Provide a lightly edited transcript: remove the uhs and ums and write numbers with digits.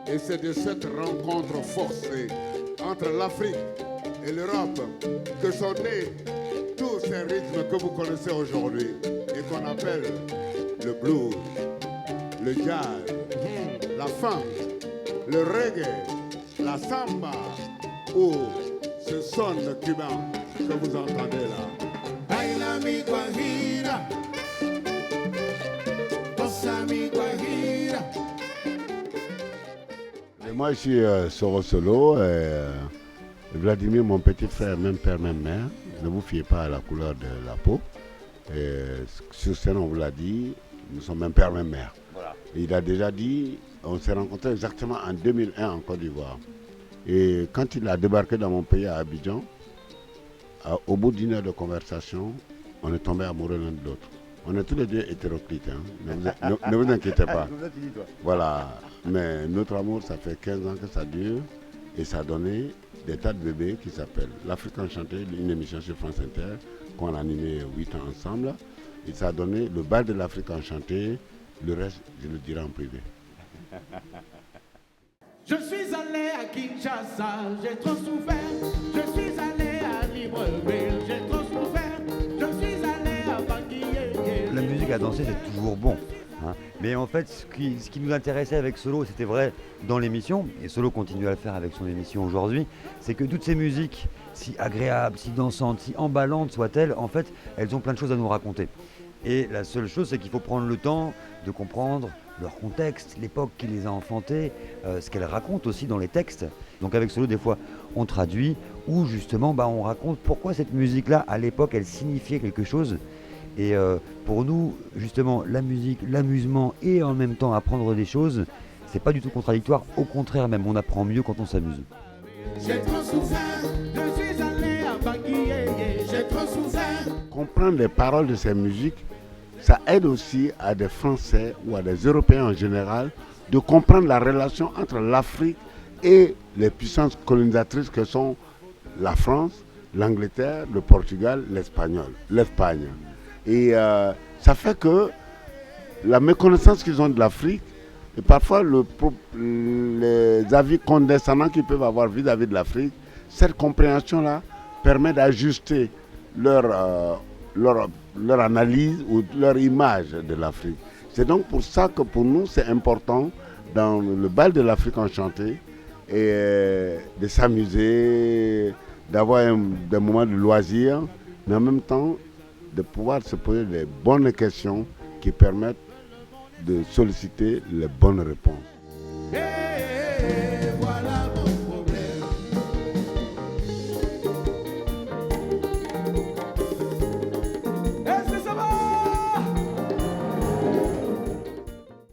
Et c'est de cette rencontre forcée entre l'Afrique et l'Europe que sont nés tous ces rythmes que vous connaissez aujourd'hui et qu'on appelle le blues, le jazz, la funk, le reggae, la samba ou ce son cubain que vous entendez là. Baila mi guajira, bossa mi guajira. Et moi je suis Soro Solo, Vladimir mon petit frère, même père, même mère. Ne vous fiez pas à la couleur de la peau. Sur scène on vous l'a dit, nous sommes même père, même mère. Voilà. Il a déjà dit, on s'est rencontrés exactement en 2001 en Côte d'Ivoire. Et quand il a débarqué dans mon pays à Abidjan, au bout d'une heure de conversation, on est tombés amoureux l'un de l'autre. On est tous les deux hétéroclites, hein. Ne vous inquiétez pas. Voilà, mais notre amour, ça fait 15 ans que ça dure et ça a donné des tas de bébés qui s'appellent L'Afrique enchantée, une émission sur France Inter qu'on a animé 8 ans ensemble. Et ça a donné le bal de l'Afrique enchantée, le reste, je le dirai en privé. Je suis allé à Kinshasa, j'ai trop souffert. Je suis allé à Libreville, j'ai trop souffert. Je suis allé à Bangui. La musique à danser, c'est toujours bon. Hein. Mais en fait, ce qui nous intéressait avec Solo, c'était vrai dans l'émission, et Solo continue à le faire avec son émission aujourd'hui, c'est que toutes ces musiques, si agréables, si dansantes, si emballantes soient-elles, en fait, elles ont plein de choses à nous raconter. Et la seule chose, c'est qu'il faut prendre le temps de comprendre leur contexte, l'époque qui les a enfantées, ce qu'elles racontent aussi dans les textes. Donc avec Solo, des fois, on traduit, ou justement, on raconte pourquoi cette musique-là, à l'époque, elle signifiait quelque chose. Et pour nous, justement, la musique, l'amusement et en même temps apprendre des choses, c'est pas du tout contradictoire. Au contraire, même, on apprend mieux quand on s'amuse. J'ai trop souffert, je suis allé à Bangui, j'ai trop souffert. Comprendre les paroles de ces musiques, ça aide aussi à des Français ou à des Européens en général de comprendre la relation entre l'Afrique et les puissances colonisatrices que sont la France, l'Angleterre, le Portugal, l'Espagne. Et ça fait que la méconnaissance qu'ils ont de l'Afrique et parfois les avis condescendants qu'ils peuvent avoir vis-à-vis de l'Afrique, cette compréhension-là permet d'ajuster leur analyse ou leur image de l'Afrique. C'est donc pour ça que pour nous, c'est important dans le bal de l'Afrique enchantée et de s'amuser, d'avoir des moments de loisir, mais en même temps de pouvoir se poser les bonnes questions qui permettent de solliciter les bonnes réponses.